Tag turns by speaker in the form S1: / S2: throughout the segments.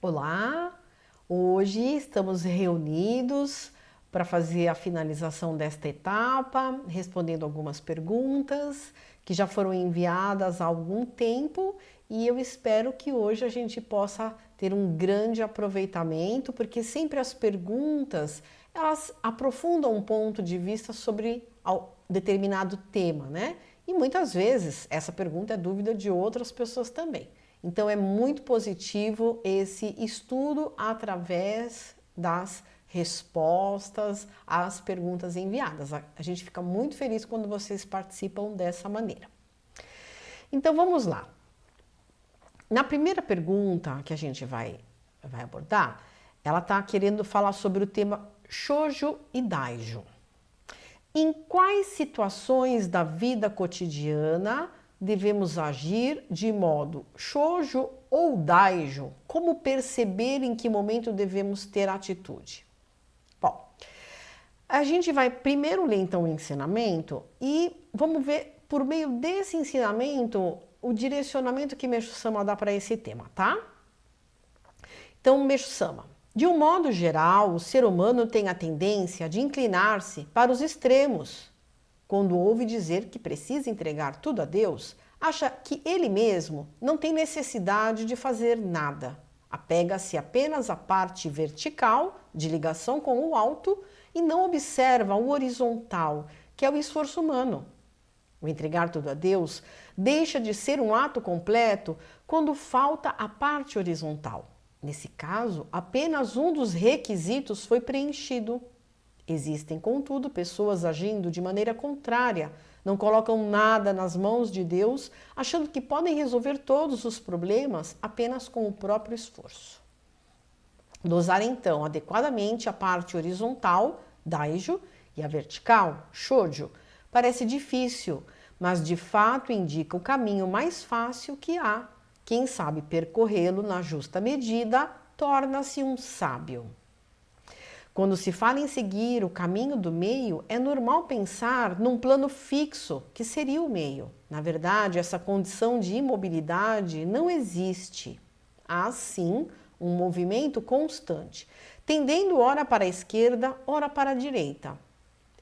S1: Olá, hoje estamos reunidos para fazer a finalização desta etapa, respondendo algumas perguntas que já foram enviadas há algum tempo e eu espero que hoje a gente possa ter um grande aproveitamento, porque sempre as perguntas, elas aprofundam um ponto de vista sobre determinado tema, né? E muitas vezes essa pergunta é dúvida de outras pessoas também. Então é muito positivo esse estudo através das respostas às perguntas enviadas. A gente fica muito feliz quando vocês participam dessa maneira. Então vamos lá. Na primeira pergunta que a gente vai abordar, ela está querendo falar sobre o tema Shoujo e Daijo. Em quais situações da vida cotidiana devemos agir de modo shoujo ou daijo? Como perceber em que momento devemos ter atitude? Bom, a gente vai primeiro ler então o ensinamento e vamos ver por meio desse ensinamento o direcionamento que Meixo Sama dá para esse tema, tá? Então, Meixo Sama, de um modo geral, o ser humano tem a tendência de inclinar-se para os extremos. Quando ouve dizer que precisa entregar tudo a Deus, acha que ele mesmo não tem necessidade de fazer nada. Apega-se apenas à parte vertical, de ligação com o alto, e não observa o horizontal, que é o esforço humano. O entregar tudo a Deus deixa de ser um ato completo quando falta a parte horizontal. Nesse caso, apenas um dos requisitos foi preenchido. Existem, contudo, pessoas agindo de maneira contrária, não colocam nada nas mãos de Deus, achando que podem resolver todos os problemas apenas com o próprio esforço. Dosar, então, adequadamente a parte horizontal, daijo, e a vertical, shoujo, parece difícil, mas de fato indica o caminho mais fácil que há. Quem sabe percorrê-lo na justa medida, torna-se um sábio. Quando se fala em seguir o caminho do meio, é normal pensar num plano fixo, que seria o meio. Na verdade, essa condição de imobilidade não existe. Há, sim, um movimento constante, tendendo ora para a esquerda, ora para a direita.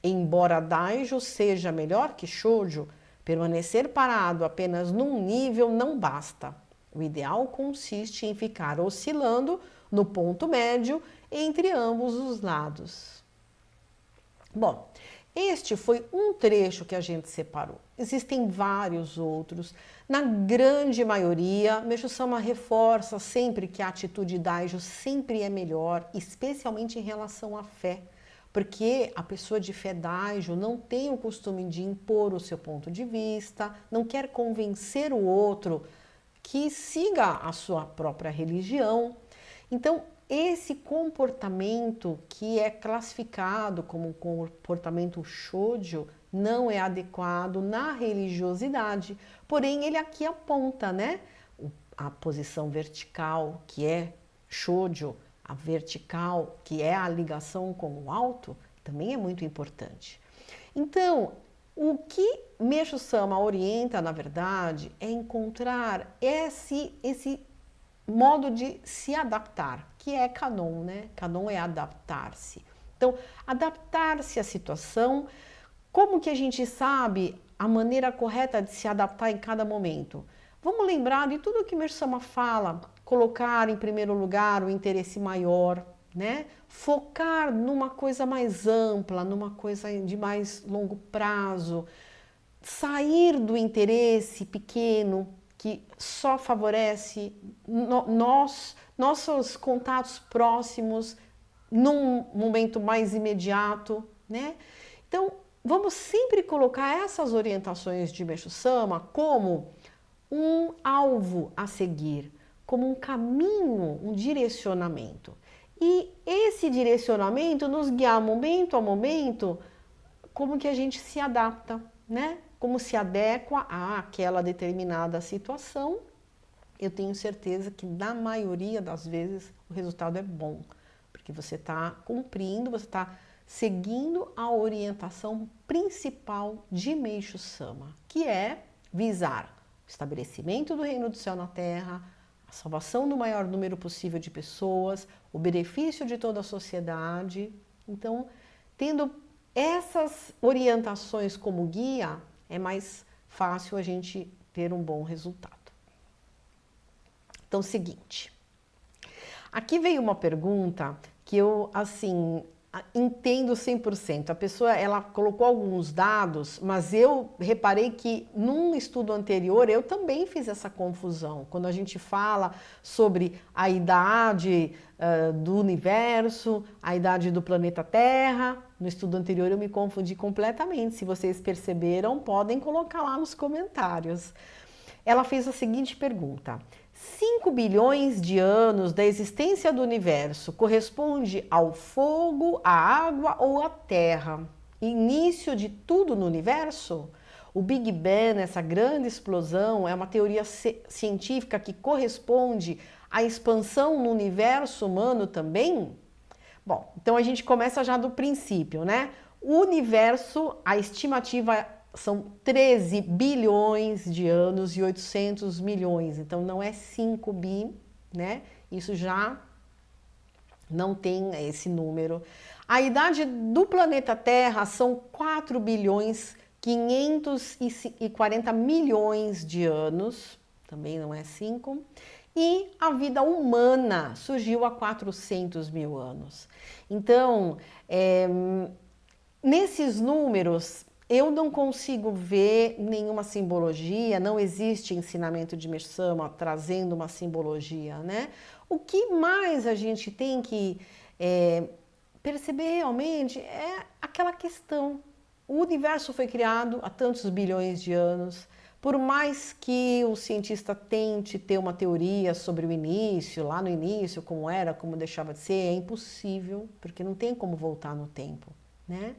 S1: Embora daijo seja melhor que shoujo, permanecer parado apenas num nível não basta. O ideal consiste em ficar oscilando no ponto médio entre ambos os lados. Bom, este foi um trecho que a gente separou. Existem vários outros. Na grande maioria, Meixo Sama reforça sempre que a atitude daijo sempre é melhor, especialmente em relação à fé. Porque a pessoa de fé daijo não tem o costume de impor o seu ponto de vista, não quer convencer o outro que siga a sua própria religião. Então, esse comportamento que é classificado como comportamento shoujo não é adequado na religiosidade. Porém, ele aqui aponta, né, a posição vertical, que é shoujo, a vertical, que é a ligação com o alto, também é muito importante. Então, o que Meixo Sama orienta, na verdade, é encontrar esse modo de se adaptar, que é Kanon, né? Kanon é adaptar-se. Então, adaptar-se à situação, como que a gente sabe a maneira correta de se adaptar em cada momento? Vamos lembrar de tudo que Meixo Sama fala, colocar em primeiro lugar o interesse maior, né? Focar numa coisa mais ampla, numa coisa de mais longo prazo, sair do interesse pequeno que só favorece nossos contatos próximos num momento mais imediato, né? Então, vamos sempre colocar essas orientações de Meixo Sama como um alvo a seguir, como um caminho, um direcionamento. E esse direcionamento nos guia momento a momento como que a gente se adapta, né? Como se adequa àquela determinada situação. Eu tenho certeza que na maioria das vezes o resultado é bom, porque você está cumprindo, você está seguindo a orientação principal de Meixo Sama, que é visar o estabelecimento do reino do céu na terra, a salvação do maior número possível de pessoas, o benefício de toda a sociedade. Então, tendo essas orientações como guia, é mais fácil a gente ter um bom resultado. Então, seguinte. Aqui veio uma pergunta que eu, assim, entendo 100%. A pessoa, ela colocou alguns dados, mas eu reparei que num estudo anterior eu também fiz essa confusão. Quando a gente fala sobre a idade do universo, a idade do planeta Terra, no estudo anterior eu me confundi completamente. Se vocês perceberam, podem colocar lá nos comentários. Ela fez a seguinte pergunta: 5 bilhões de anos da existência do universo corresponde ao fogo, à água ou à terra? Início de tudo no universo? O Big Bang, essa grande explosão, é uma teoria científica que corresponde à expansão no universo humano também? Bom, então a gente começa já do princípio, né? O universo, a estimativa são 13 bilhões de anos e 800 milhões, então não é 5 bi, né? Isso já não tem esse número. A idade do planeta Terra são 4 bilhões 540 milhões de anos, também não é 5. E a vida humana surgiu há 400 mil anos. Então, nesses números, eu não consigo ver nenhuma simbologia, não existe ensinamento de Meixo Sama trazendo uma simbologia, né? O que mais a gente tem que perceber realmente é aquela questão. O universo foi criado há tantos bilhões de anos. Por mais que o cientista tente ter uma teoria sobre o início, lá no início, como era, como deixava de ser, é impossível, porque não tem como voltar no tempo, né?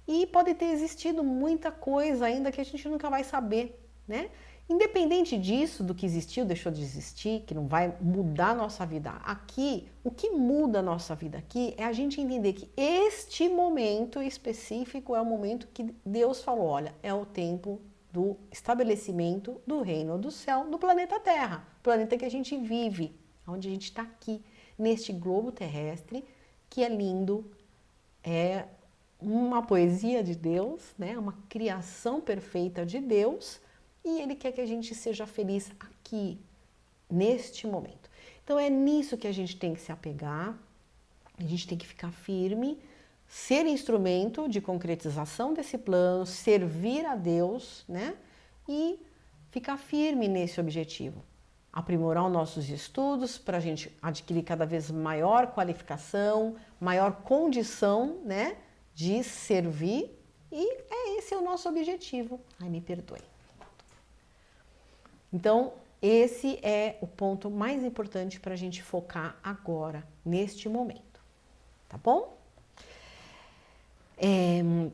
S1: E pode ter existido muita coisa ainda que a gente nunca vai saber, né? Independente disso, do que existiu, deixou de existir, que não vai mudar a nossa vida aqui, o que muda a nossa vida aqui é a gente entender que este momento específico é o momento que Deus falou, olha, é o tempo do estabelecimento do reino do céu no planeta Terra, planeta que a gente vive, onde a gente está aqui, neste globo terrestre, que é lindo, é uma poesia de Deus, né? Uma criação perfeita de Deus, e Ele quer que a gente seja feliz aqui, neste momento. Então é nisso que a gente tem que se apegar, a gente tem que ficar firme, ser instrumento de concretização desse plano, servir a Deus, né? E ficar firme nesse objetivo. Aprimorar os nossos estudos para a gente adquirir cada vez maior qualificação, maior condição, né? De servir, e esse é o nosso objetivo. Ai, me perdoe. Então, esse é o ponto mais importante para a gente focar agora, neste momento. Tá bom?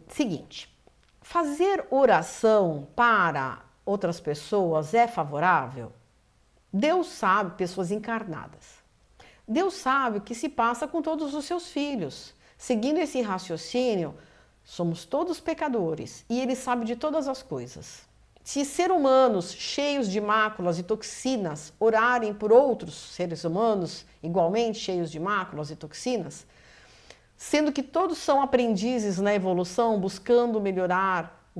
S1: Seguinte, fazer oração para outras pessoas é favorável? Deus sabe, pessoas encarnadas. Deus sabe o que se passa com todos os seus filhos. Seguindo esse raciocínio, somos todos pecadores e Ele sabe de todas as coisas. Se seres humanos cheios de máculas e toxinas orarem por outros seres humanos igualmente cheios de máculas e toxinas, sendo que todos são aprendizes na evolução, buscando melhorar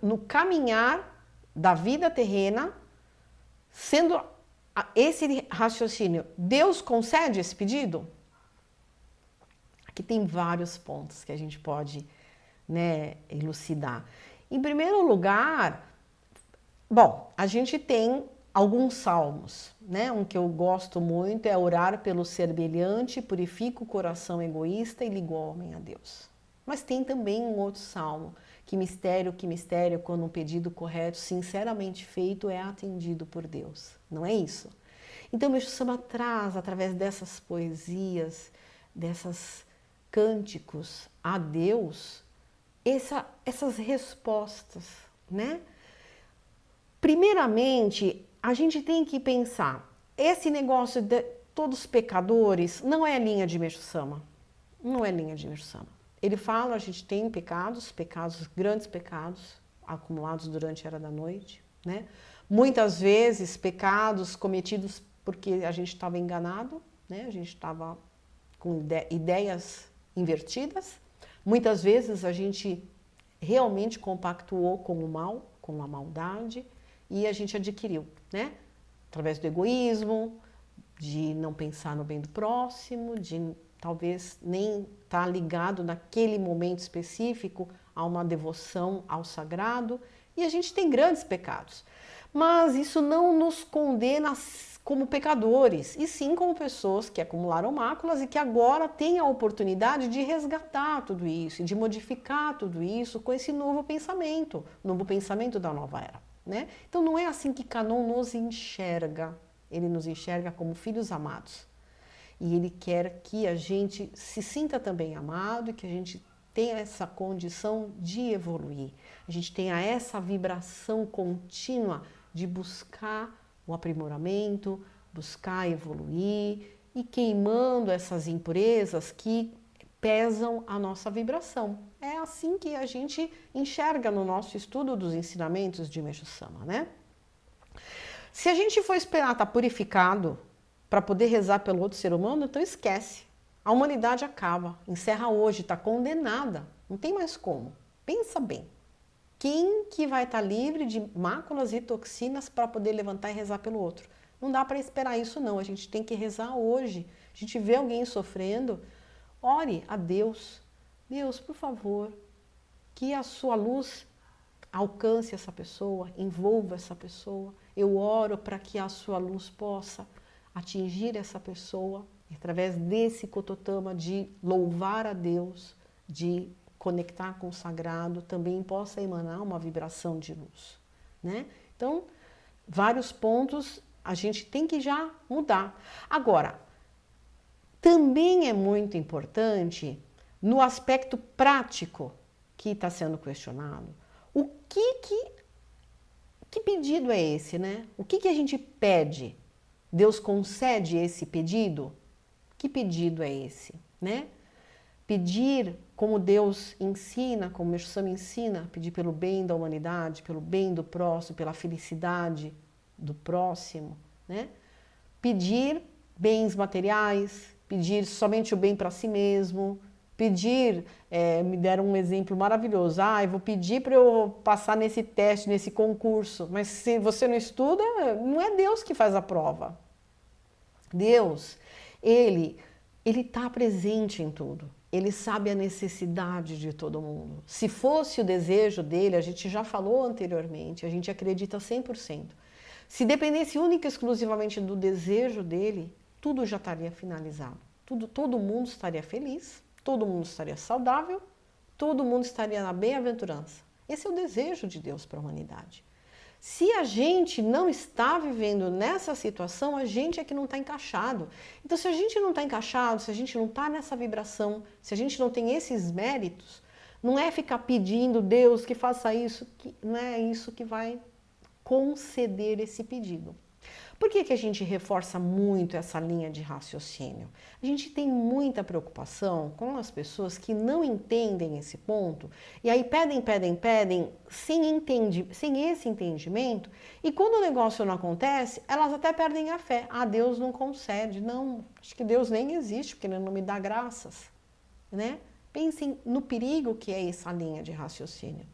S1: no caminhar da vida terrena, sendo esse raciocínio, Deus concede esse pedido? Aqui tem vários pontos que a gente pode, né, elucidar. Em primeiro lugar, bom, a gente tem alguns salmos, né? Um que eu gosto muito é orar pelo semelhante, purifica o coração egoísta e liga o homem a Deus. Mas tem também um outro salmo, que mistério, quando um pedido correto, sinceramente feito, é atendido por Deus. Não é isso? Então, Meixo Sama traz, através dessas poesias, dessas cânticos a Deus, essas respostas, né? Primeiramente, a gente tem que pensar, esse negócio de todos pecadores não é a linha de Meixo Sama. Não é a linha de Meixo Sama. Ele fala, a gente tem pecados, grandes pecados, acumulados durante a era da noite, né? Muitas vezes pecados cometidos porque a gente estava enganado, né? A gente estava com ideias invertidas. Muitas vezes a gente realmente compactuou com o mal, com a maldade, e a gente adquiriu, né? Através do egoísmo, de não pensar no bem do próximo, de talvez nem estar ligado naquele momento específico a uma devoção ao sagrado, e a gente tem grandes pecados. Mas isso não nos condena como pecadores, e sim como pessoas que acumularam máculas e que agora têm a oportunidade de resgatar tudo isso, de modificar tudo isso com esse novo pensamento da nova era, né? Então não é assim que Canon nos enxerga, ele nos enxerga como filhos amados. E ele quer que a gente se sinta também amado e que a gente tenha essa condição de evoluir. A gente tenha essa vibração contínua de buscar o aprimoramento, buscar evoluir e queimando essas impurezas que pesam a nossa vibração. É assim que a gente enxerga no nosso estudo dos ensinamentos de Meixo Sama, né? Se a gente for esperar estar purificado para poder rezar pelo outro ser humano, então esquece. A humanidade acaba, encerra hoje, está condenada. Não tem mais como. Pensa bem. Quem que vai estar livre de máculas e toxinas para poder levantar e rezar pelo outro? Não dá para esperar isso não, a gente tem que rezar hoje. A gente vê alguém sofrendo, ore a Deus. Deus, por favor, que a sua luz alcance essa pessoa, envolva essa pessoa. Eu oro para que a sua luz possa atingir essa pessoa, através desse Kototama de louvar a Deus, de conectar com o sagrado, também possa emanar uma vibração de luz, né? Então, vários pontos a gente tem que já mudar. Agora, também é muito importante, no aspecto prático que está sendo questionado, que pedido é esse, né? O que a gente pede? Deus concede esse pedido? Que pedido é esse, né? Pedir como Deus ensina, como Meixo Sama ensina, pedir pelo bem da humanidade, pelo bem do próximo, pela felicidade do próximo, né? Pedir bens materiais, pedir somente o bem para si mesmo, pedir, me deram um exemplo maravilhoso, eu vou pedir para eu passar nesse teste, nesse concurso, mas se você não estuda, não é Deus que faz a prova. Deus, Ele está presente em tudo. Ele sabe a necessidade de todo mundo. Se fosse o desejo dele, a gente já falou anteriormente, a gente acredita 100%. Se dependesse única e exclusivamente do desejo dele, tudo já estaria finalizado. Todo mundo estaria feliz, todo mundo estaria saudável, todo mundo estaria na bem-aventurança. Esse é o desejo de Deus para a humanidade. Se a gente não está vivendo nessa situação, a gente é que não está encaixado. Então, se a gente não está encaixado, se a gente não está nessa vibração, se a gente não tem esses méritos, não é ficar pedindo Deus que faça isso, que não é isso que vai conceder esse pedido. Por que a gente reforça muito essa linha de raciocínio? A gente tem muita preocupação com as pessoas que não entendem esse ponto e aí pedem sem esse entendimento, e quando o negócio não acontece, elas até perdem a fé. Deus não concede. Não, acho que Deus nem existe porque Ele não me dá graças, né? Pensem no perigo que é essa linha de raciocínio.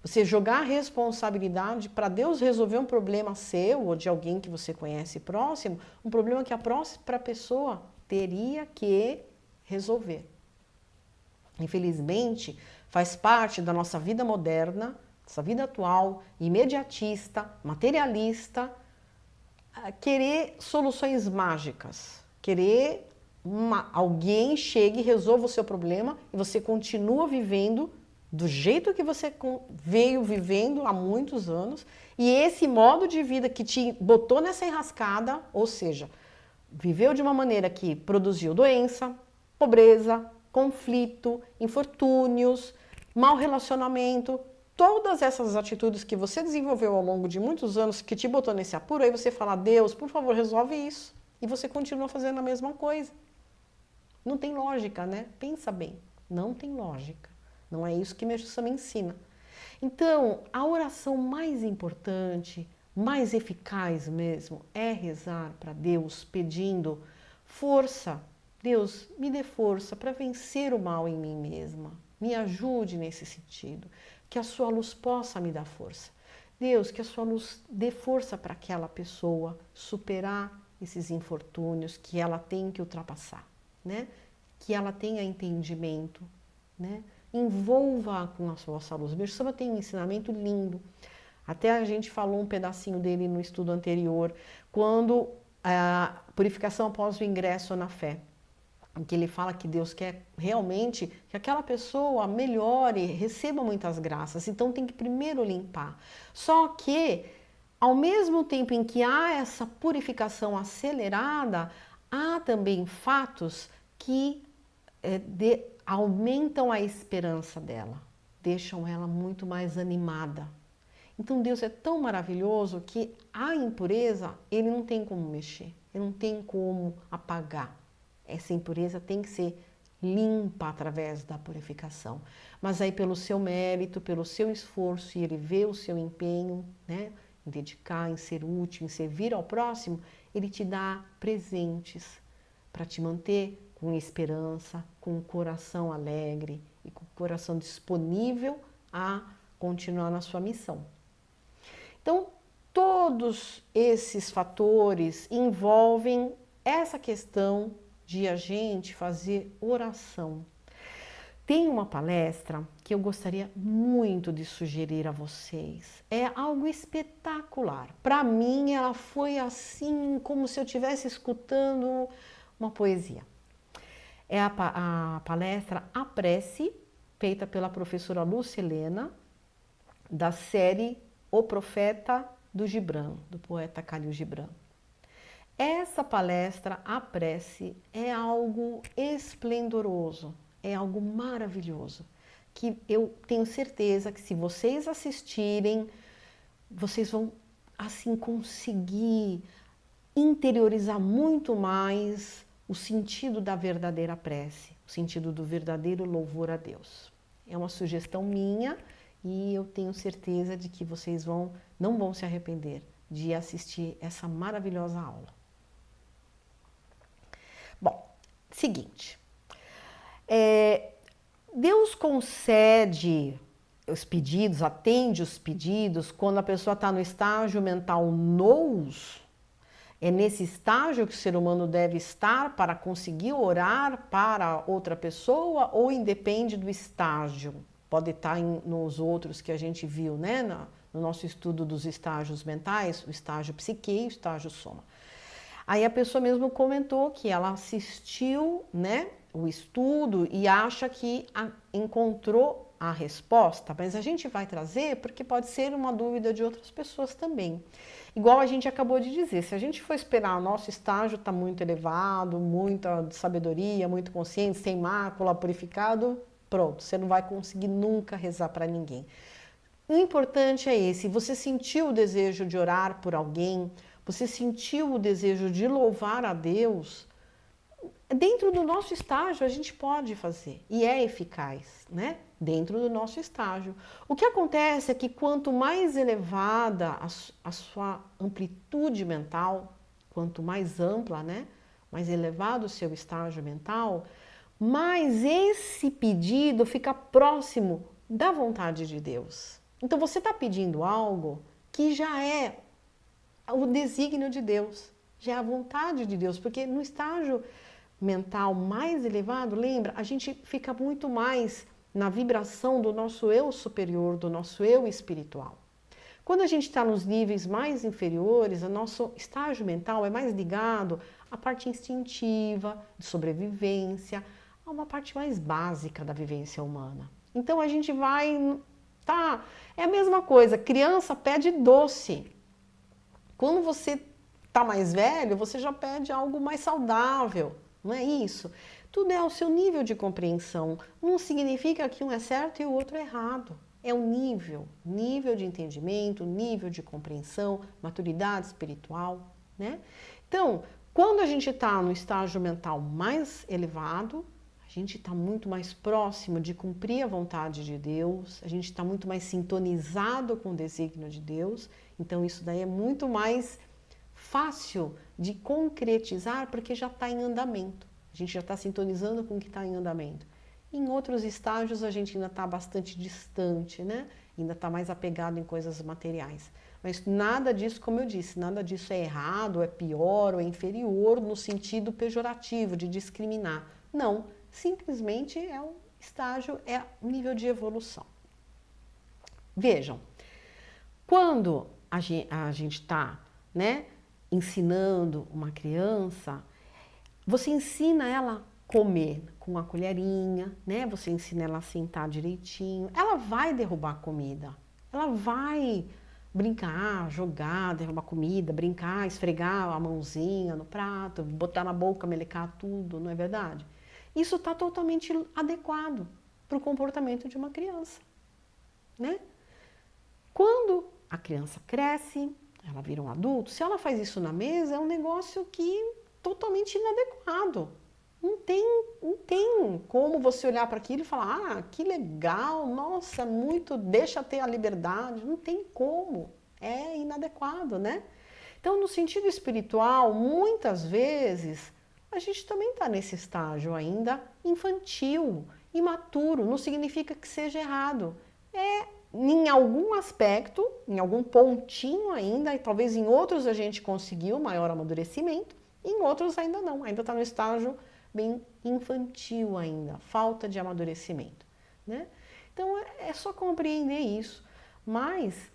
S1: Você jogar a responsabilidade para Deus resolver um problema seu ou de alguém que você conhece próximo, um problema que a própria pessoa teria que resolver. Infelizmente, faz parte da nossa vida moderna, nossa vida atual, imediatista, materialista, querer soluções mágicas, querer alguém chegue e resolva o seu problema e você continua vivendo do jeito que você veio vivendo há muitos anos, e esse modo de vida que te botou nessa enrascada, ou seja, viveu de uma maneira que produziu doença, pobreza, conflito, infortúnios, mau relacionamento, todas essas atitudes que você desenvolveu ao longo de muitos anos que te botou nesse apuro, aí você fala, Deus, por favor, resolve isso. E você continua fazendo a mesma coisa. Não tem lógica, né? Pensa bem, não tem lógica. Não é isso que Meixo Sama ensina. Então, a oração mais importante, mais eficaz mesmo é rezar para Deus pedindo força. Deus, me dê força para vencer o mal em mim mesma. Me ajude nesse sentido. Que a sua luz possa me dar força. Deus, que a sua luz dê força para aquela pessoa superar esses infortúnios que ela tem que ultrapassar, né? Que ela tenha entendimento, né? Envolva com a sua luz. O Meixo Sama tem um ensinamento lindo. Até a gente falou um pedacinho dele no estudo anterior, quando a purificação após o ingresso na fé, em que ele fala que Deus quer realmente que aquela pessoa melhore, receba muitas graças, então tem que primeiro limpar. Só que, ao mesmo tempo em que há essa purificação acelerada, há também fatos que aumentam a esperança dela, deixam ela muito mais animada. Então Deus é tão maravilhoso que a impureza, ele não tem como mexer, ele não tem como apagar. Essa impureza tem que ser limpa através da purificação. Mas aí pelo seu mérito, pelo seu esforço, e ele vê o seu empenho, né, em dedicar, em ser útil, em servir ao próximo, ele te dá presentes para te manter com esperança, com o coração alegre e com o coração disponível a continuar na sua missão. Então, todos esses fatores envolvem essa questão de a gente fazer oração. Tem uma palestra que eu gostaria muito de sugerir a vocês. É algo espetacular. Para mim, ela foi assim, como se eu estivesse escutando uma poesia. É a palestra A Prece, feita pela professora Lúcia Helena, da série O Profeta do Gibran, do poeta Khalil Gibran. Essa palestra, A Prece, é algo esplendoroso, é algo maravilhoso, que eu tenho certeza que se vocês assistirem, vocês vão assim conseguir interiorizar muito mais o sentido da verdadeira prece, o sentido do verdadeiro louvor a Deus. É uma sugestão minha e eu tenho certeza de que vocês não vão se arrepender de assistir essa maravilhosa aula. Bom, seguinte, Deus concede os pedidos, atende os pedidos quando a pessoa está no estágio mental nous. É nesse estágio que o ser humano deve estar para conseguir orar para outra pessoa ou independe do estágio? Pode estar nos outros que a gente viu, né? No nosso estudo dos estágios mentais, o estágio psique e o estágio soma. Aí a pessoa mesmo comentou que ela assistiu, né, o estudo e acha que encontrou a resposta, mas a gente vai trazer porque pode ser uma dúvida de outras pessoas também. Igual a gente acabou de dizer, se a gente for esperar, o nosso estágio está muito elevado, muita sabedoria, muito consciente, sem mácula, purificado, pronto, você não vai conseguir nunca rezar para ninguém. O importante é esse, você sentiu o desejo de orar por alguém, você sentiu o desejo de louvar a Deus, dentro do nosso estágio a gente pode fazer e é eficaz, né? Dentro do nosso estágio. O que acontece é que quanto mais elevada a sua amplitude mental, quanto mais ampla, né? Mais elevado o seu estágio mental, mais esse pedido fica próximo da vontade de Deus. Então você está pedindo algo que já é o desígnio de Deus, já é a vontade de Deus, porque no estágio mental mais elevado, lembra, a gente fica muito mais na vibração do nosso eu superior, do nosso eu espiritual. Quando a gente está nos níveis mais inferiores, o nosso estágio mental é mais ligado à parte instintiva, de sobrevivência, a uma parte mais básica da vivência humana. Então a gente vai, é a mesma coisa, criança pede doce. Quando você está mais velho, você já pede algo mais saudável, não é isso? Tudo é ao seu nível de compreensão. Não significa que um é certo e o outro é errado. É um nível de entendimento, nível de compreensão, maturidade espiritual, né? Então, quando a gente está no estágio mental mais elevado, a gente está muito mais próximo de cumprir a vontade de Deus, a gente está muito mais sintonizado com o desígnio de Deus, então isso daí é muito mais fácil de concretizar porque já está em andamento, a gente já está sintonizando com o que está em andamento. Em outros estágios a gente ainda está bastante distante, né? Ainda está mais apegado em coisas materiais. Mas nada disso, como eu disse, nada disso é errado, é pior ou é inferior no sentido pejorativo, de discriminar. Não, simplesmente é um estágio, é um nível de evolução. Vejam, quando a gente está, né, ensinando uma criança, você ensina ela comer com a colherinha, né? Você ensina ela a sentar direitinho. Ela vai derrubar comida. Ela vai brincar, jogar, derrubar comida, brincar, esfregar a mãozinha no prato, botar na boca, melecar tudo, não é verdade? Isso está totalmente adequado para o comportamento de uma criança, né? Quando a criança cresce, ela vira um adulto, se ela faz isso na mesa, é um negócio que totalmente inadequado. Não tem como você olhar para aquilo e falar, ah, que legal, nossa, muito, deixa ter a liberdade. Não tem como, é inadequado, né? Então, no sentido espiritual, muitas vezes, a gente também está nesse estágio ainda infantil, imaturo, não significa que seja errado. É, em algum aspecto, em algum pontinho ainda, e talvez em outros a gente conseguiu maior amadurecimento, em outros ainda não, ainda está no estágio bem infantil ainda, falta de amadurecimento, né? Então é só compreender isso, mas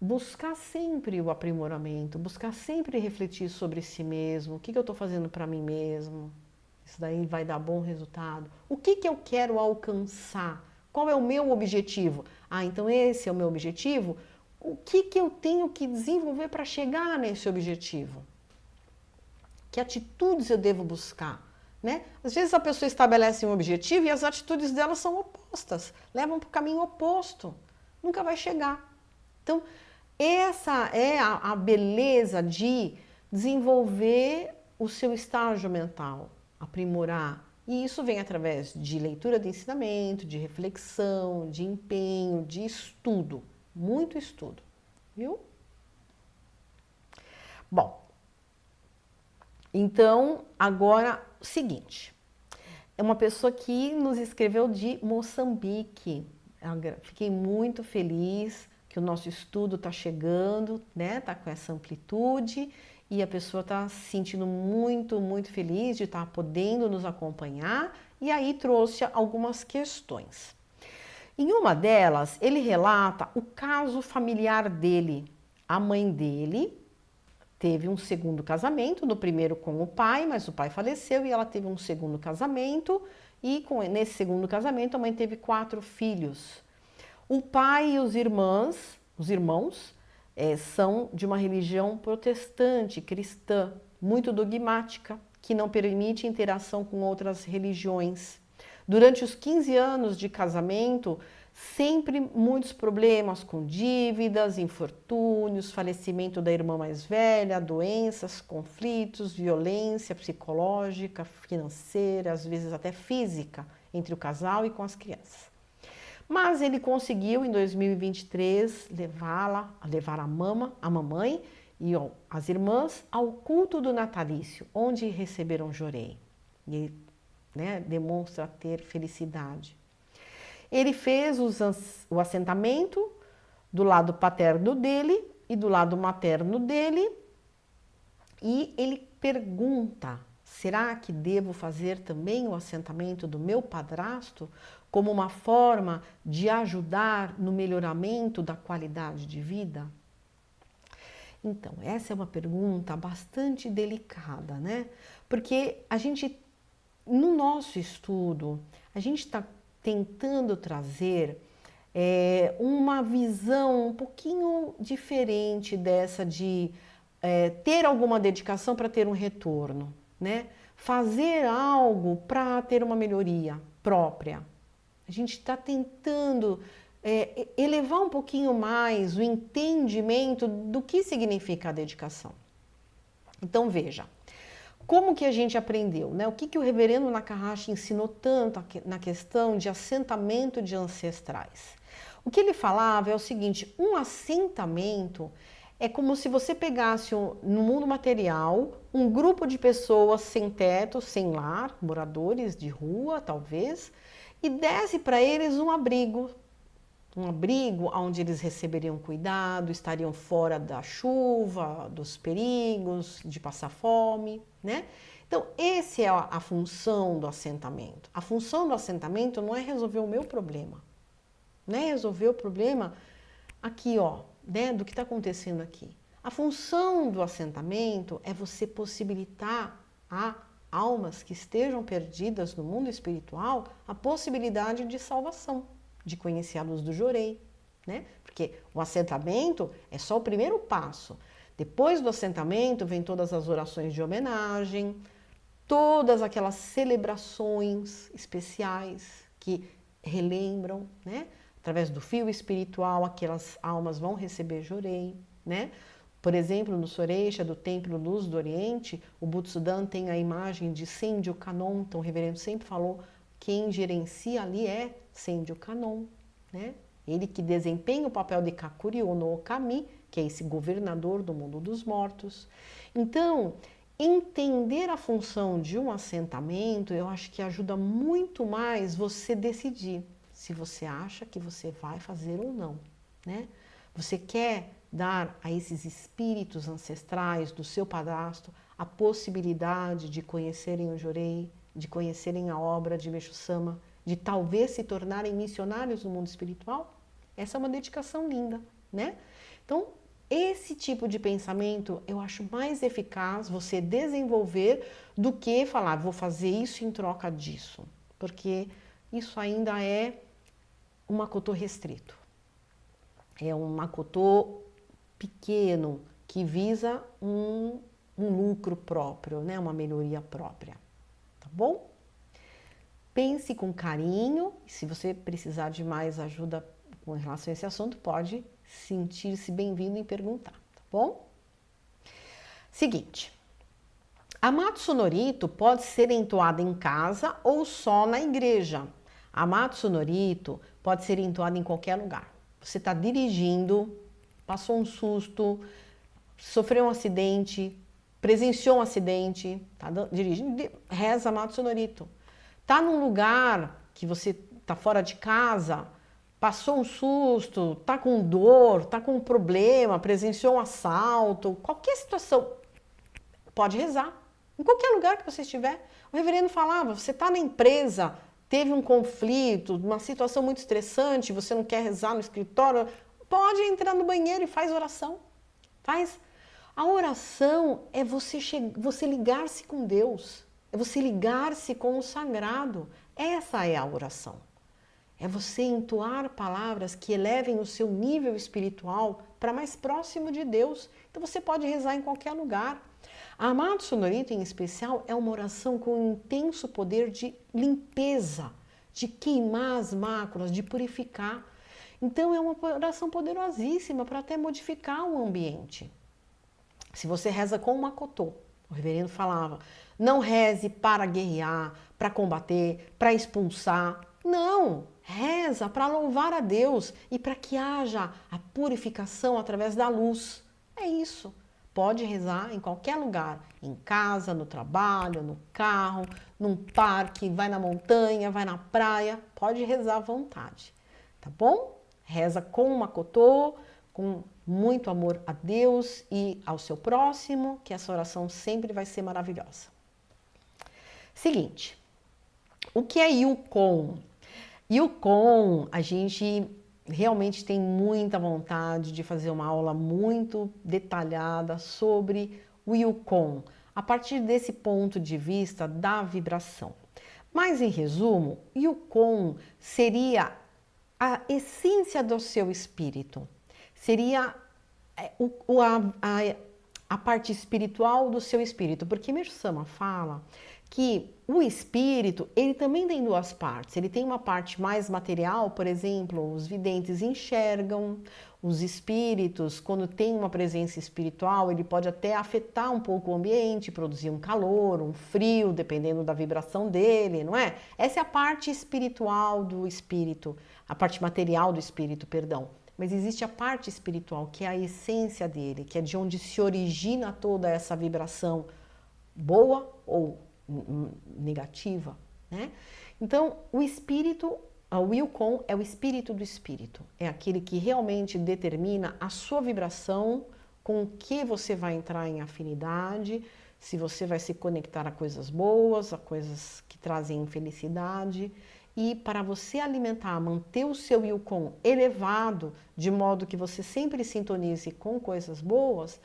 S1: buscar sempre o aprimoramento, buscar sempre refletir sobre si mesmo, o que eu estou fazendo para mim mesmo, isso daí vai dar bom resultado, o que eu quero alcançar, qual é o meu objetivo? Ah, então esse é o meu objetivo, o que eu tenho que desenvolver para chegar nesse objetivo? Que atitudes eu devo buscar? Né? Às vezes a pessoa estabelece um objetivo e as atitudes dela são opostas, levam para o caminho oposto, nunca vai chegar. Então, essa é a beleza de desenvolver o seu estágio mental, aprimorar. E isso vem através de leitura de ensinamento, de reflexão, de empenho, de estudo, muito estudo, viu? Bom, então, agora, o seguinte, é uma pessoa que nos escreveu de Moçambique. Fiquei muito feliz que o nosso estudo está chegando, né? Está com essa amplitude e a pessoa está se sentindo muito, muito feliz de estar podendo nos acompanhar e aí trouxe algumas questões. Em uma delas, ele relata o caso familiar dele. A mãe dele teve um segundo casamento, no primeiro com o pai, mas o pai faleceu e ela teve um segundo casamento e nesse segundo casamento a mãe teve 4 filhos. O pai e os irmãos são de uma religião protestante, cristã, muito dogmática, que não permite interação com outras religiões. Durante os 15 anos de casamento, sempre muitos problemas com dívidas, infortúnios, falecimento da irmã mais velha, doenças, conflitos, violência psicológica, financeira, às vezes até física, entre o casal e com as crianças. Mas ele conseguiu, em 2023, levar a mamãe e as irmãs ao culto do natalício, onde receberam Jorei. E demonstra ter felicidade. Ele fez o assentamento do lado paterno dele e do lado materno dele e ele pergunta, será que devo fazer também o assentamento do meu padrasto como uma forma de ajudar no melhoramento da qualidade de vida? Então, essa é uma pergunta bastante delicada, né? Porque no nosso estudo, a gente está tentando trazer uma visão um pouquinho diferente dessa de ter alguma dedicação para ter um retorno, né? Fazer algo para ter uma melhoria própria. A gente está tentando elevar um pouquinho mais o entendimento do que significa a dedicação. Então, veja, Como que a gente aprendeu, né? O que o reverendo Nakahashi ensinou tanto na questão de assentamento de ancestrais? O que ele falava é o seguinte, um assentamento é como se você pegasse no mundo material um grupo de pessoas sem teto, sem lar, moradores de rua talvez, e desse para eles um abrigo onde eles receberiam cuidado, estariam fora da chuva, dos perigos, de passar fome, né? Então, essa é a função do assentamento. A função do assentamento não é resolver o meu problema, não é resolver o problema aqui, ó, né, do que está acontecendo aqui. A função do assentamento é você possibilitar a almas que estejam perdidas no mundo espiritual a possibilidade de salvação, de conhecer a luz do Jorei, né? Porque o assentamento é só o primeiro passo. Depois do assentamento vem todas as orações de homenagem, todas aquelas celebrações especiais que relembram, né? Através do fio espiritual, aquelas almas vão receber Jorei, né? Por exemplo, no Soreisha do Templo Luz do Oriente, o Butsudan tem a imagem de Senju Kanon, então o reverendo sempre falou, quem gerencia ali é Senju Kanon, né? Ele que desempenha o papel de Kakuryo no Okami, que é esse governador do mundo dos mortos. Então, entender a função de um assentamento, eu acho que ajuda muito mais você decidir se você acha que você vai fazer ou não, né? Você quer dar a esses espíritos ancestrais do seu padrasto a possibilidade de conhecerem o Jorei, de conhecerem a obra de Meixo Sama, de talvez se tornarem missionários no mundo espiritual? Essa é uma dedicação linda, né? Então, esse tipo de pensamento eu acho mais eficaz você desenvolver do que falar, vou fazer isso em troca disso, porque isso ainda é um Makoto restrito. É um Makoto pequeno que visa um lucro próprio, né? Uma melhoria própria, tá bom? Pense com carinho, e se você precisar de mais ajuda com relação a esse assunto, pode sentir-se bem-vindo e perguntar, tá bom? Seguinte, a Matsunorito pode ser entoada em casa ou só na igreja. A Matsunorito pode ser entoada em qualquer lugar. Você está dirigindo, passou um susto, sofreu um acidente, presenciou um acidente, está dirigindo, reza Matsunorito. Está num lugar que você está fora de casa, passou um susto, está com dor, está com um problema, presenciou um assalto, qualquer situação, pode rezar. Em qualquer lugar que você estiver. O reverendo falava, você está na empresa, teve um conflito, uma situação muito estressante, você não quer rezar no escritório, pode entrar no banheiro e faz oração. Faz. A oração é você ligar-se com Deus, é você ligar-se com o sagrado. Essa é a oração. É você entoar palavras que elevem o seu nível espiritual para mais próximo de Deus. Então você pode rezar em qualquer lugar. A Matsunorito, em especial, é uma oração com um intenso poder de limpeza, de queimar as máculas, de purificar. Então é uma oração poderosíssima para até modificar o ambiente. Se você reza com o Makoto, o reverendo falava, não reze para guerrear, para combater, para expulsar. Não, reza para louvar a Deus e para que haja a purificação através da luz. É isso. Pode rezar em qualquer lugar, em casa, no trabalho, no carro, num parque, vai na montanha, vai na praia, pode rezar à vontade, tá bom? Reza com o Makoto, com muito amor a Deus e ao seu próximo, que essa oração sempre vai ser maravilhosa. Seguinte, o que é Yukon? Yukon, a gente realmente tem muita vontade de fazer uma aula muito detalhada sobre o Yukon, a partir desse ponto de vista da vibração. Mas, em resumo, Yukon seria a essência do seu espírito, seria a parte espiritual do seu espírito, porque Meixo Sama fala que o espírito, ele também tem duas partes. Ele tem uma parte mais material, por exemplo, os videntes enxergam, os espíritos, quando tem uma presença espiritual, ele pode até afetar um pouco o ambiente, produzir um calor, um frio, dependendo da vibração dele, não é? Essa é a parte espiritual do espírito, a parte material do espírito, perdão. Mas existe a parte espiritual, que é a essência dele, que é de onde se origina toda essa vibração, boa ou negativa, né? Então, o espírito, o Wilcon é o espírito do espírito, é aquele que realmente determina a sua vibração, com o que você vai entrar em afinidade, se você vai se conectar a coisas boas, a coisas que trazem felicidade. E para você alimentar, manter o seu Wilcon elevado, de modo que você sempre sintonize com coisas boas,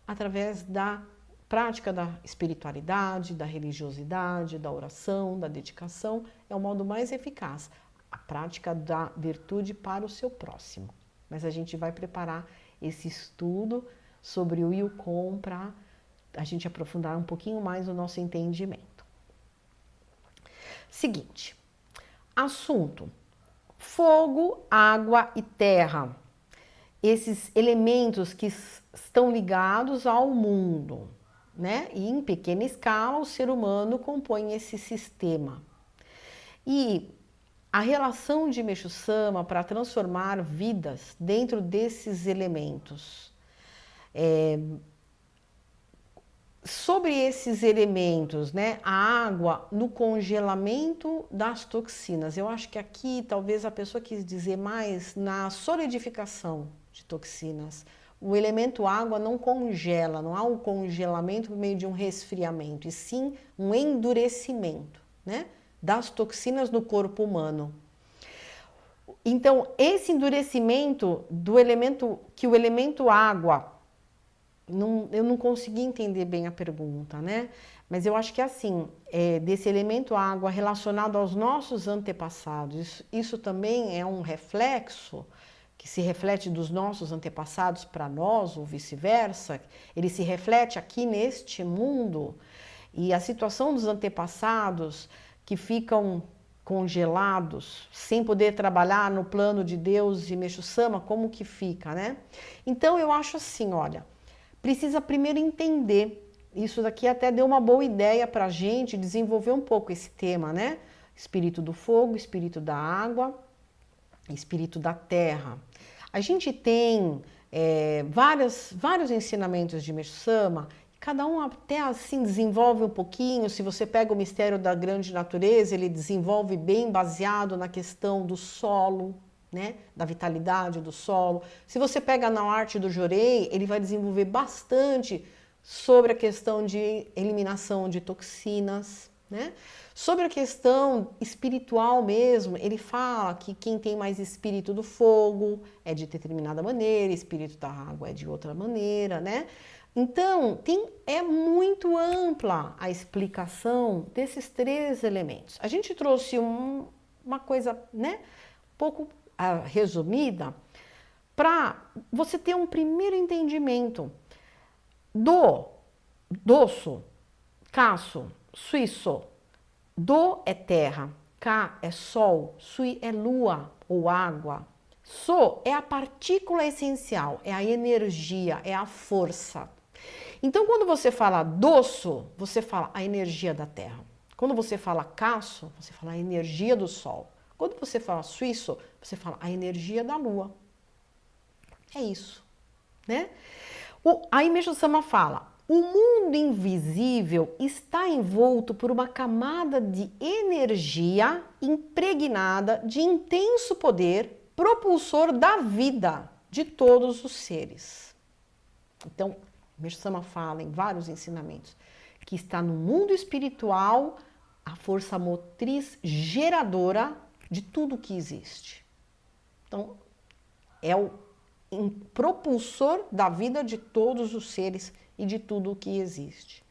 S1: através da prática da espiritualidade, da religiosidade, da oração, da dedicação, é o modo mais eficaz. A prática da virtude para o seu próximo. Mas a gente vai preparar esse estudo sobre o Wilcon para a gente aprofundar um pouquinho mais o nosso entendimento. Seguinte, assunto: fogo, água e terra. Esses elementos que estão ligados ao mundo, né? E em pequena escala o ser humano compõe esse sistema. E a relação de Meixo Sama para transformar vidas dentro desses elementos. Sobre esses elementos, né? A água no congelamento das toxinas. Eu acho que aqui talvez a pessoa quis dizer mais na solidificação de toxinas. O elemento água não congela, não há um congelamento por meio de um resfriamento, e sim um endurecimento, né, das toxinas no corpo humano. Então, esse endurecimento do elemento, que o elemento água, eu não consegui entender bem a pergunta, né? Mas eu acho que assim, desse elemento água relacionado aos nossos antepassados, isso também é um reflexo que se reflete dos nossos antepassados para nós, ou vice-versa, ele se reflete aqui neste mundo, e a situação dos antepassados que ficam congelados, sem poder trabalhar no plano de Deus e Meixo Sama, como que fica, né? Então eu acho assim, olha, precisa primeiro entender, isso daqui até deu uma boa ideia para a gente desenvolver um pouco esse tema, né? Espírito do fogo, espírito da água, espírito da terra. A gente tem vários ensinamentos de Meixo Sama, cada um até assim desenvolve um pouquinho. Se você pega o mistério da grande natureza, ele desenvolve bem baseado na questão do solo, né? Da vitalidade do solo. Se você pega na arte do Jorei, ele vai desenvolver bastante sobre a questão de eliminação de toxinas, né? Sobre a questão espiritual mesmo, ele fala que quem tem mais espírito do fogo é de determinada maneira, espírito da água é de outra maneira, né? Então, é muito ampla a explicação desses três elementos. A gente trouxe uma coisa, né, pouco resumida, para você ter um primeiro entendimento do doço, caço, suíço. Do é terra, Ka é sol, Sui é lua ou água. So é a partícula essencial, é a energia, é a força. Então, quando você fala doço, você fala a energia da terra. Quando você fala caço, você fala a energia do sol. Quando você fala suíço, você fala a energia da lua. É isso, né? Aí Meixo Sama fala: o mundo invisível está envolto por uma camada de energia impregnada de intenso poder propulsor da vida de todos os seres. Então, Meixo Sama fala em vários ensinamentos que está no mundo espiritual a força motriz geradora de tudo que existe. Então, é o propulsor da vida de todos os seres e de tudo o que existe.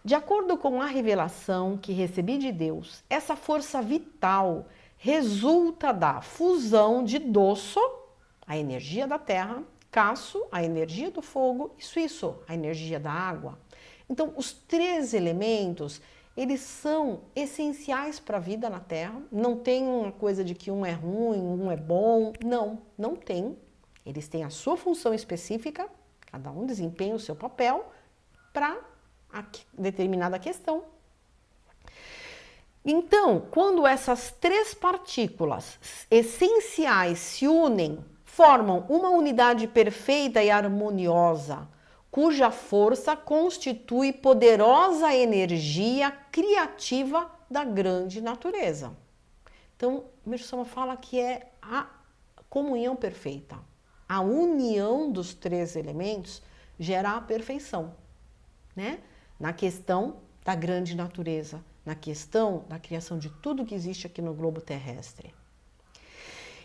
S1: De acordo com a revelação que recebi de Deus, essa força vital resulta da fusão de doço, a energia da terra, Caço, a energia do fogo, e Suíço, a energia da água. Então, os três elementos, eles são essenciais para a vida na Terra. Não tem uma coisa de que um é ruim, um é bom. Não, não tem. Eles têm a sua função específica, cada um desempenha o seu papel para determinada questão. Então, quando essas três partículas essenciais se unem, formam uma unidade perfeita e harmoniosa, cuja força constitui poderosa energia criativa da grande natureza. Então, Meixo Sama fala que é a comunhão perfeita. A união dos três elementos gera a perfeição, né? Na questão da grande natureza, na questão da criação de tudo que existe aqui no globo terrestre.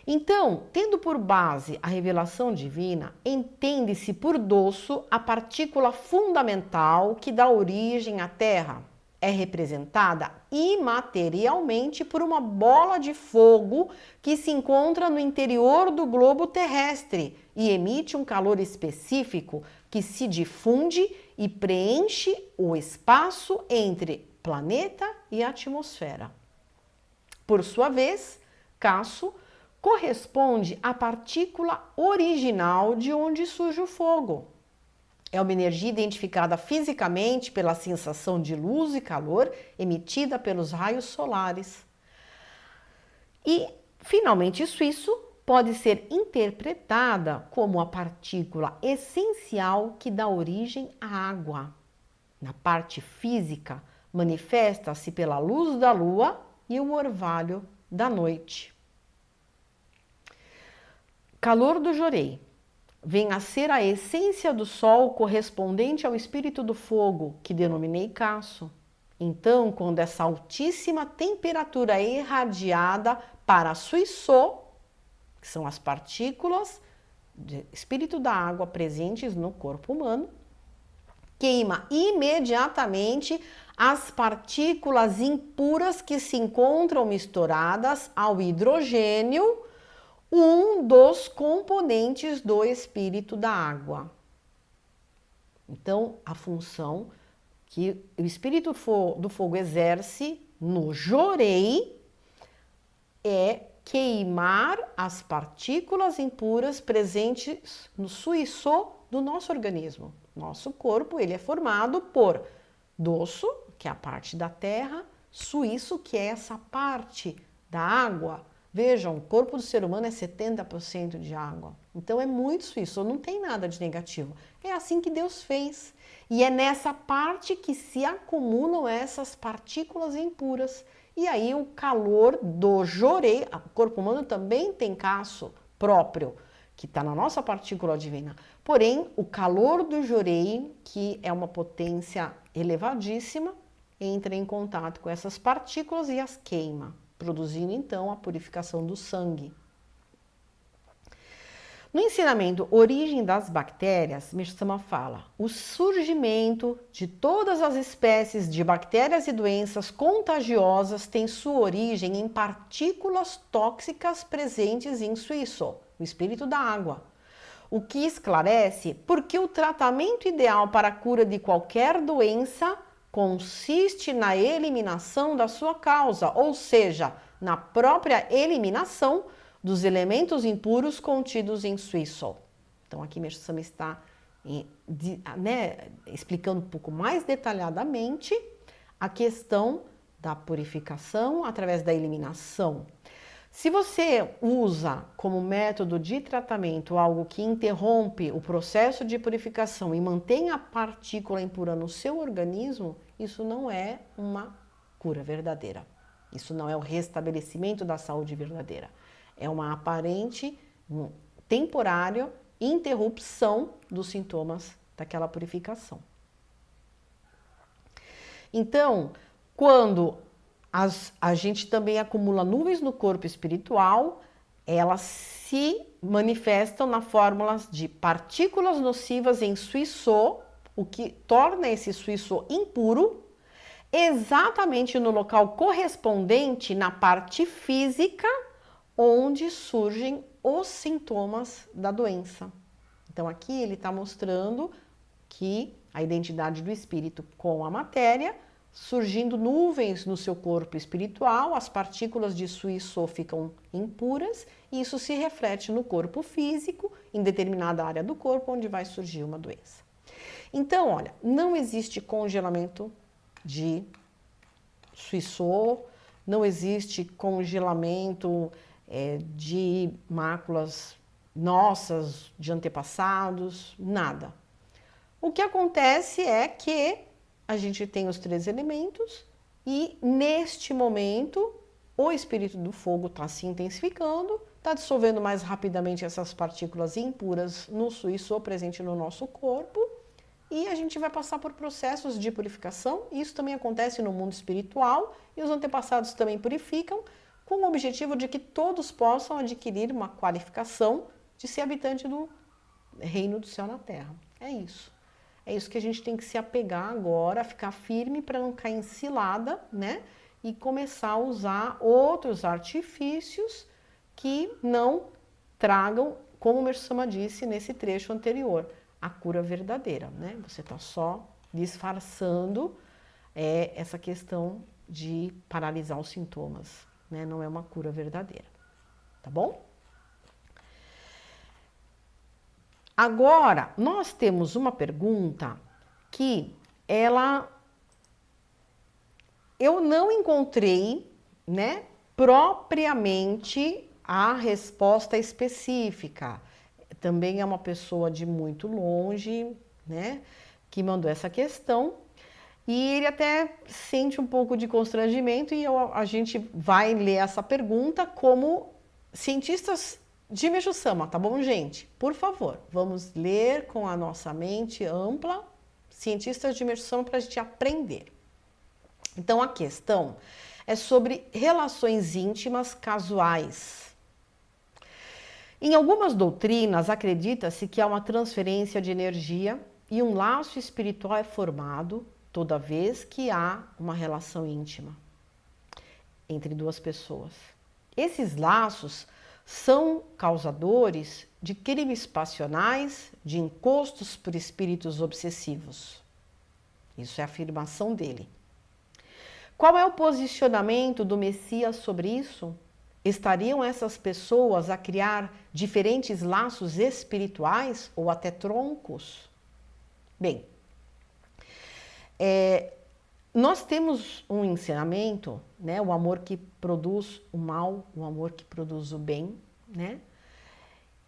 S1: Então, tendo por base a revelação divina, entende-se por doço a partícula fundamental que dá origem à Terra. É representada imaterialmente por uma bola de fogo que se encontra no interior do globo terrestre e emite um calor específico que se difunde e preenche o espaço entre planeta e atmosfera. Por sua vez, Caço corresponde à partícula original de onde surge o fogo. É uma energia identificada fisicamente pela sensação de luz e calor emitida pelos raios solares. E, finalmente, isso pode ser interpretada como a partícula essencial que dá origem à água. Na parte física, manifesta-se pela luz da lua e o orvalho da noite. Calor do Jorei vem a ser a essência do sol correspondente ao espírito do fogo, que denominei Caço. Então, quando essa altíssima temperatura é irradiada para Suíço, que são as partículas de espírito da água presentes no corpo humano, queima imediatamente as partículas impuras que se encontram misturadas ao hidrogênio, um dos componentes do espírito da água. Então, a função que o espírito do fogo exerce no Jorei é queimar as partículas impuras presentes no Suíço do nosso organismo. Nosso corpo, ele é formado por doço, que é a parte da terra, suíço, que é essa parte da água. Vejam, o corpo do ser humano é 70% de água. Então é muito suíço, não tem nada de negativo. É assim que Deus fez. E é nessa parte que se acumulam essas partículas impuras. E aí o calor do Jorei, o corpo humano também tem Caço próprio, que está na nossa partícula divina. Porém, o calor do Jorei, que é uma potência elevadíssima, entra em contato com essas partículas e as queima, produzindo então a purificação do sangue. No ensinamento Origem das Bactérias, Meixo Sama fala: o surgimento de todas as espécies de bactérias e doenças contagiosas tem sua origem em partículas tóxicas presentes em Suíço, o espírito da água. O que esclarece porque o tratamento ideal para a cura de qualquer doença consiste na eliminação da sua causa, ou seja, na própria eliminação dos elementos impuros contidos em Suíço. Então, aqui Meixo Sama está explicando um pouco mais detalhadamente a questão da purificação através da eliminação. Se você usa como método de tratamento algo que interrompe o processo de purificação e mantém a partícula impura no seu organismo, isso não é uma cura verdadeira. Isso não é o restabelecimento da saúde verdadeira. É uma aparente, temporária interrupção dos sintomas daquela purificação. Então, quando a gente também acumula nuvens no corpo espiritual, elas se manifestam na fórmula de partículas nocivas em Suíço, o que torna esse Suíço impuro, exatamente no local correspondente na parte física onde surgem os sintomas da doença. Então aqui ele está mostrando que a identidade do espírito com a matéria, surgindo nuvens no seu corpo espiritual, as partículas de Su e So ficam impuras e isso se reflete no corpo físico, em determinada área do corpo onde vai surgir uma doença. Então, olha, não existe congelamento de Su e So, não existe congelamento de máculas nossas, de antepassados, nada. O que acontece é que a gente tem os 3 elementos e, neste momento, o espírito do fogo está se intensificando, está dissolvendo mais rapidamente essas partículas impuras no Su e So presente no nosso corpo e a gente vai passar por processos de purificação. Isso também acontece no mundo espiritual e os antepassados também purificam com o objetivo de que todos possam adquirir uma qualificação de ser habitante do reino do céu na terra. É isso. É isso que a gente tem que se apegar agora, ficar firme para não cair em cilada, né? E começar a usar outros artifícios que não tragam, como o Meixo Sama disse nesse trecho anterior, a cura verdadeira, né? Você está só disfarçando essa questão de paralisar os sintomas, né? Não é uma cura verdadeira, tá bom? Agora, nós temos uma pergunta que eu não encontrei, né, propriamente a resposta específica. Também é uma pessoa de muito longe, né, que mandou essa questão. E ele até sente um pouco de constrangimento e a gente vai ler essa pergunta como cientistas de Meixo Sama, tá bom, gente? Por favor, vamos ler com a nossa mente ampla, cientistas de Meixo Sama, para a gente aprender. Então, a questão é sobre relações íntimas casuais. Em algumas doutrinas, acredita-se que há uma transferência de energia e um laço espiritual é formado toda vez que há uma relação íntima entre 2 pessoas. Esses laços são causadores de crimes passionais, de encostos por espíritos obsessivos. Isso é a afirmação dele. Qual é o posicionamento do Messias sobre isso? Estariam essas pessoas a criar diferentes laços espirituais ou até troncos? Bem, nós temos um ensinamento, né? O amor que produz o mal, o amor que produz o bem, né?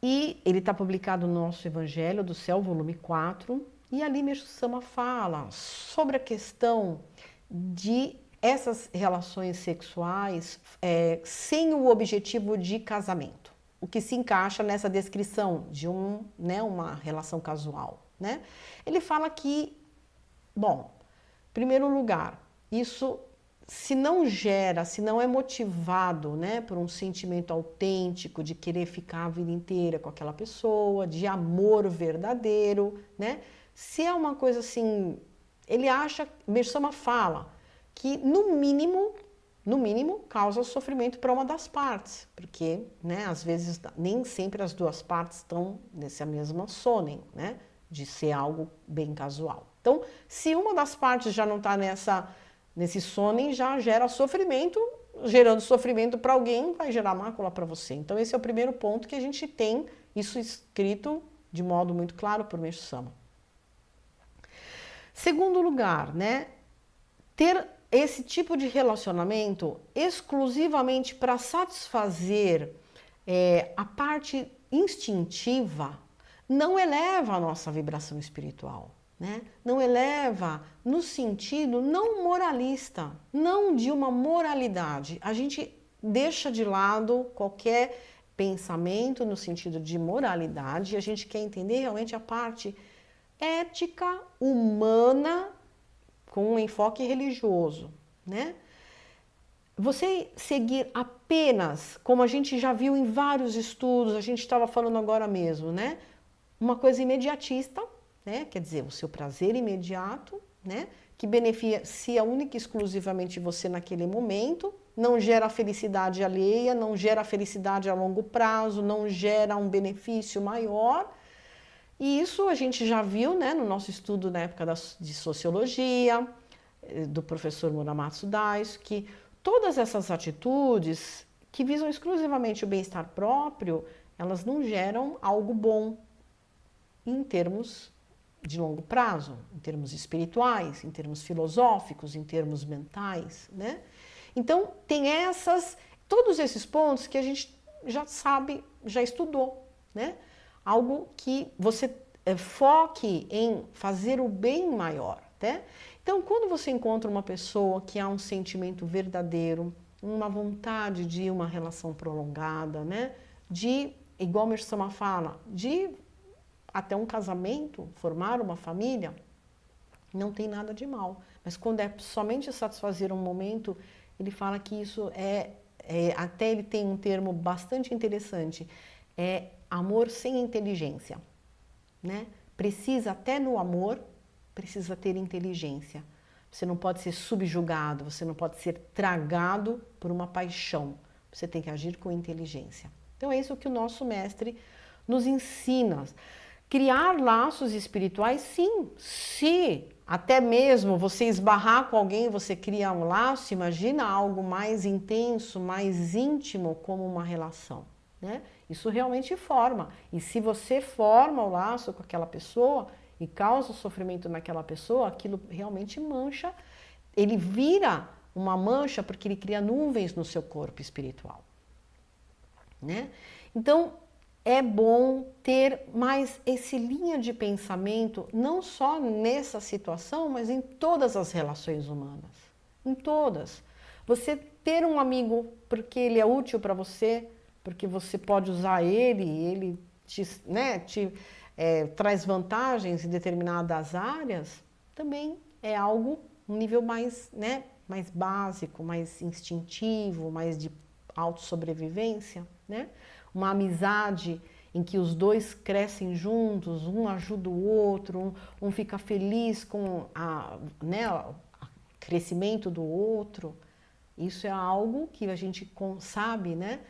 S1: E ele está publicado no nosso Evangelho do Céu, volume 4, e ali Meixo Sama fala sobre a questão de essas relações sexuais sem o objetivo de casamento, o que se encaixa nessa descrição de uma relação casual, né? Ele fala que, bom, em primeiro lugar, isso se não é motivado, né, por um sentimento autêntico de querer ficar a vida inteira com aquela pessoa, de amor verdadeiro, né? Se é uma coisa assim, ele acha, Meixo Sama fala que no mínimo causa sofrimento para uma das partes, porque, né, às vezes nem sempre as 2 partes estão nessa mesma sonem, né, de ser algo bem casual. Então, se uma das partes já não está nesse sonem, já gera sofrimento, gerando sofrimento para alguém, vai gerar mácula para você. Então, esse é o primeiro ponto que a gente tem isso escrito de modo muito claro por Meixo Sama. Segundo lugar, né, ter esse tipo de relacionamento exclusivamente para satisfazer a parte instintiva não eleva a nossa vibração espiritual, né? Não eleva no sentido não moralista, não de uma moralidade. A gente deixa de lado qualquer pensamento no sentido de moralidade e a gente quer entender realmente a parte ética, humana, com um enfoque religioso, né? Você seguir apenas, como a gente já viu em vários estudos, a gente estava falando agora mesmo, né? Uma coisa imediatista, né? Quer dizer, o seu prazer imediato, né? Que beneficia única e exclusivamente você naquele momento, não gera felicidade alheia, não gera felicidade a longo prazo, não gera um benefício maior. E isso a gente já viu, né, no nosso estudo na época de sociologia, do professor Muramatsu Daisuke, que todas essas atitudes que visam exclusivamente o bem-estar próprio, elas não geram algo bom em termos de longo prazo, em termos espirituais, em termos filosóficos, em termos mentais, né? Então, tem todos esses pontos que a gente já sabe, já estudou, né? Algo que você foque em fazer o bem maior, né? Então, quando você encontra uma pessoa que há um sentimento verdadeiro, uma vontade de uma relação prolongada, né? Igual o Sama fala, de até um casamento, formar uma família, não tem nada de mal. Mas quando é somente satisfazer um momento, ele fala que isso até ele tem um termo bastante interessante, é amor sem inteligência, né? Precisa, até no amor, precisa ter inteligência. Você não pode ser subjugado, você não pode ser tragado por uma paixão. Você tem que agir com inteligência. Então é isso que o nosso mestre nos ensina. Criar laços espirituais, sim. Se até mesmo você esbarrar com alguém, você cria um laço, imagina algo mais intenso, mais íntimo, como uma relação, né? Isso realmente forma. E se você forma o laço com aquela pessoa e causa sofrimento naquela pessoa, aquilo realmente mancha. Ele vira uma mancha porque ele cria nuvens no seu corpo espiritual, né? Então, é bom ter mais esse linha de pensamento, não só nessa situação, mas em todas as relações humanas. Em todas. Você ter um amigo porque ele é útil para você, porque você pode usar ele traz vantagens em determinadas áreas, também é algo, um nível mais, né, mais básico, mais instintivo, mais de autossobrevivência, né? Uma amizade em que os dois crescem juntos, um ajuda o outro, um fica feliz com o crescimento do outro. Isso é algo que a gente sabe, né?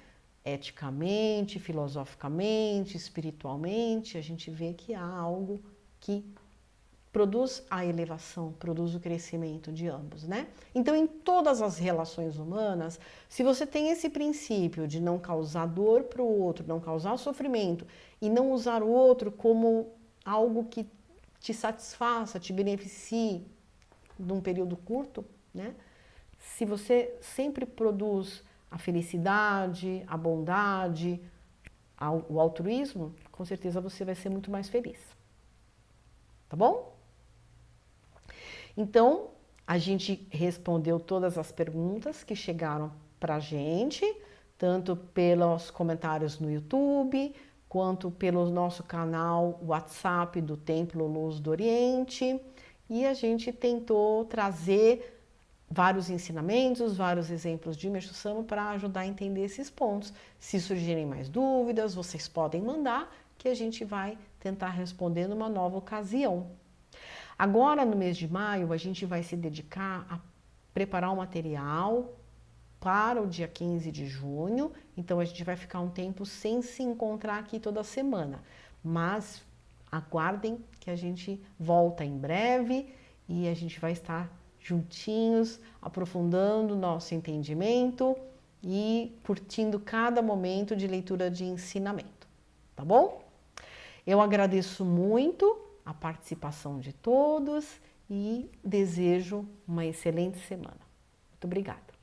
S1: Eticamente, filosoficamente, espiritualmente, a gente vê que há algo que produz a elevação, produz o crescimento de ambos, né? Então, em todas as relações humanas, se você tem esse princípio de não causar dor para o outro, não causar sofrimento e não usar o outro como algo que te satisfaça, te beneficie num período curto, né? Se você sempre produz a felicidade, a bondade, o altruísmo, com certeza você vai ser muito mais feliz. Tá bom? Então, a gente respondeu todas as perguntas que chegaram para a gente, tanto pelos comentários no YouTube, quanto pelo nosso canal WhatsApp do Templo Luz do Oriente. E a gente tentou trazer vários ensinamentos, vários exemplos de Meixo Sama para ajudar a entender esses pontos. Se surgirem mais dúvidas, vocês podem mandar, que a gente vai tentar responder numa nova ocasião. Agora, no mês de maio, a gente vai se dedicar a preparar o material para o dia 15 de junho. Então, a gente vai ficar um tempo sem se encontrar aqui toda semana. Mas aguardem que a gente volta em breve e a gente vai estar juntinhos, aprofundando o nosso entendimento e curtindo cada momento de leitura de ensinamento. Tá bom? Eu agradeço muito a participação de todos e desejo uma excelente semana. Muito obrigada.